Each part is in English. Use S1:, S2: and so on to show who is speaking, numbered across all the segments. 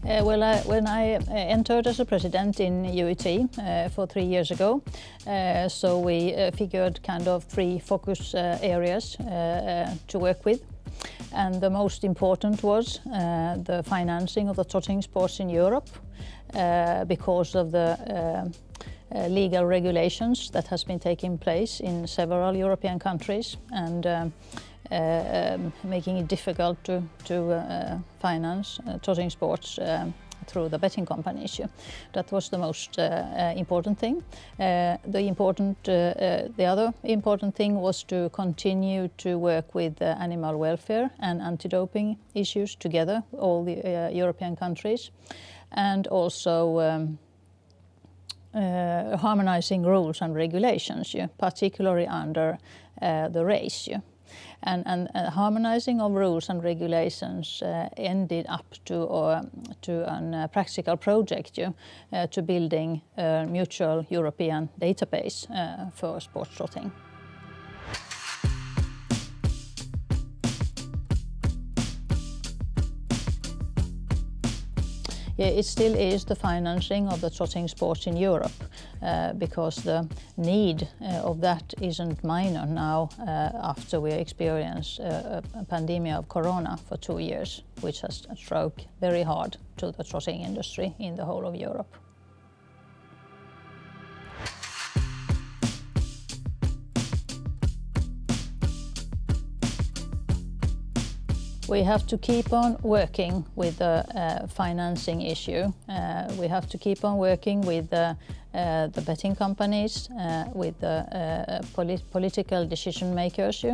S1: When I entered as a president in WoTA for 3 years ago, so we figured kind of 3 focus areas to work with. And the most important was the financing of the trotting sports in Europe because of the legal regulations that has been taking place in several European countries and making it difficult to finance trotting sports through the betting companies. That was the most important thing. The other important thing was to continue to work with animal welfare and anti-doping issues together, all the European countries, and also harmonizing rules and regulations, particularly under the race. And harmonizing of rules and regulations ended up to a practical project to building a mutual European database for sports trotting. Yeah, it still is the financing of the trotting sports in Europe because the need of that isn't minor now after we experienced a pandemic of corona for 2 years, which has struck very hard to the trotting industry in the whole of Europe. We have to keep on working with the financing issue. We have to keep on working with the betting companies, with the political decision makers.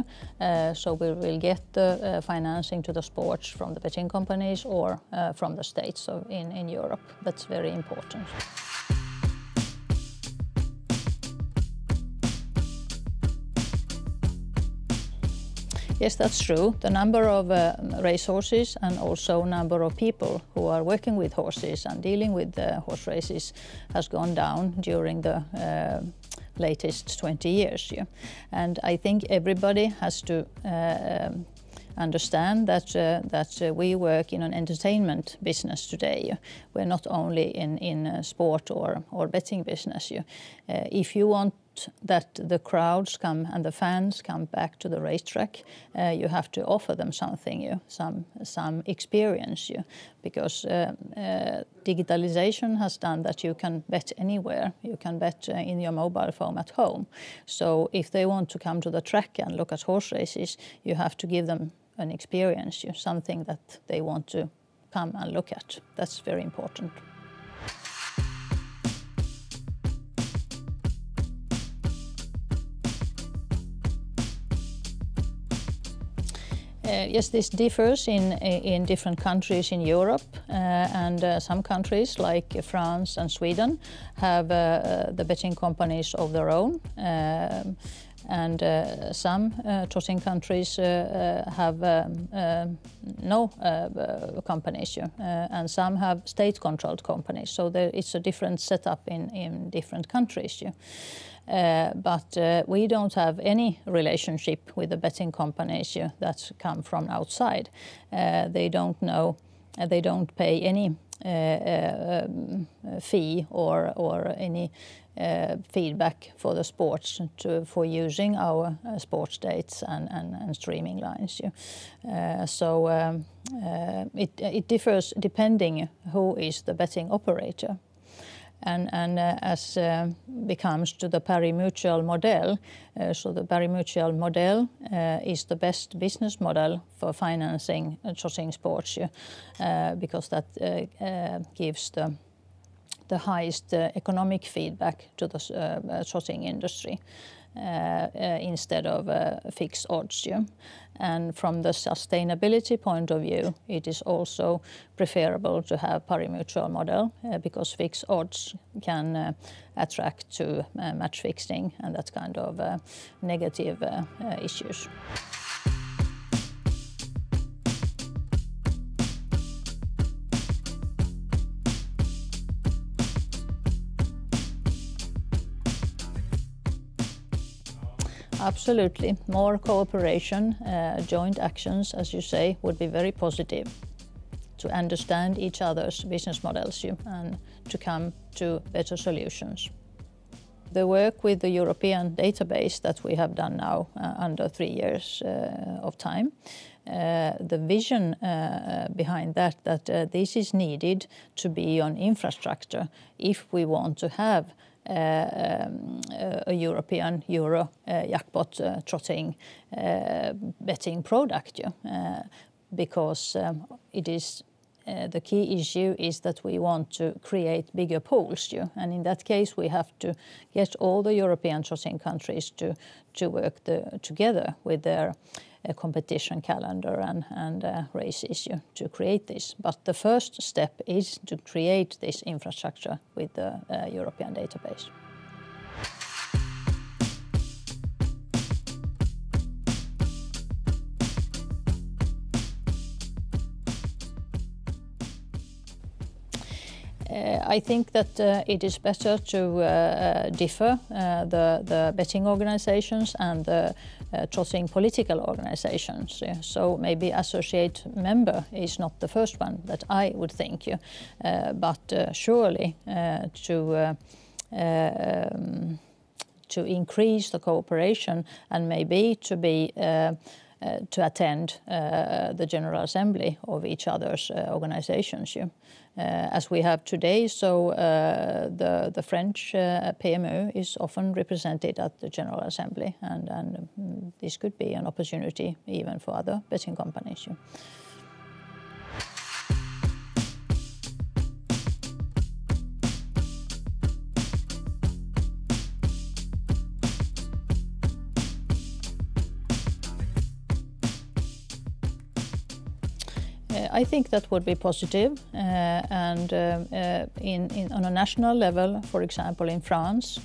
S1: So we will get the financing to the sports from the betting companies or from the states in Europe. That's very important. Yes, that's true. The number of racehorses and also number of people who are working with horses and dealing with horse races has gone down during the latest 20 years. And I think everybody has to understand that we work in an entertainment business today. We're not only in sport or betting business. If you want that the crowds come and the fans come back to the racetrack, you have to offer them something, some experience, because digitalization has done that you can bet anywhere. You can bet in your mobile phone at home. So if they want to come to the track and look at horse races, you have to give them an experience, something that they want to come and look at. That's very important. Yes, this differs in different countries in Europe, and some countries like France and Sweden have the betting companies of their own, and some trotting countries have no companies, and some have state-controlled companies. So it's a different setup in different countries. But we don't have any relationship with the betting companies that come from outside. They don't know, they don't pay any fee or any feedback for the sports for using our sports dates and streaming lines. So it differs depending who is the betting operator. And as becomes to the Pari Mutuel model, so the Pari Mutuel model is the best business model for financing trotting sports, because that gives the highest economic feedback to the trotting industry instead of fixed odds. And from the sustainability point of view, it is also preferable to have Pari Mutuel model because fixed odds can attract to match fixing and that kind of negative issues. Absolutely. More cooperation, joint actions, as you say, would be very positive. to understand each other's business models and to come to better solutions. The work with the European database that we have done now under 3 years of time, the vision behind that this is needed to be on infrastructure if we want to have a European Euro jackpot trotting betting product, because it is the key issue is that we want to create bigger pools, and in that case we have to get all the European trotting countries to work together with their competition calendar and races to create this. But the first step is to create this infrastructure with the European database. I think that it is better to differ the betting organizations and the trotting political organizations. So maybe associate member is not the first one that I would think, but surely to increase the cooperation and maybe to attend the General Assembly of each other's organizations. As we have today, so the French PMU is often represented at the General Assembly, and this could be an opportunity even for other betting companies. I think that would be positive, and on a national level, for example, in France,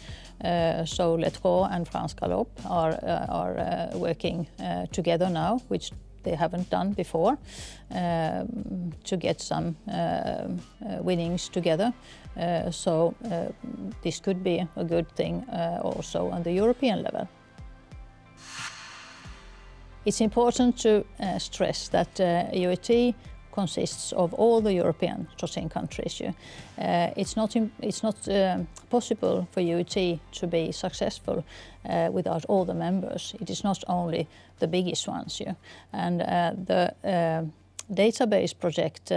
S1: so Let's and France Galop are working together now, which they haven't done before, to get some winnings together. So this could be a good thing also on the European level. It's important to stress that WoTA consists of all the European trotting countries. It's not possible for WoTA to be successful without all the members. It is not only the biggest ones. And the database project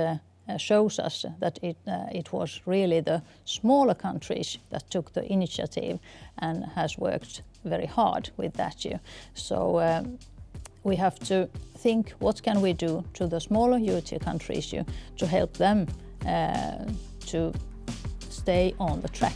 S1: shows us that it was really the smaller countries that took the initiative and has worked very hard with that. So we have to think what can we do to the smaller WoTA countries to help them to stay on the track.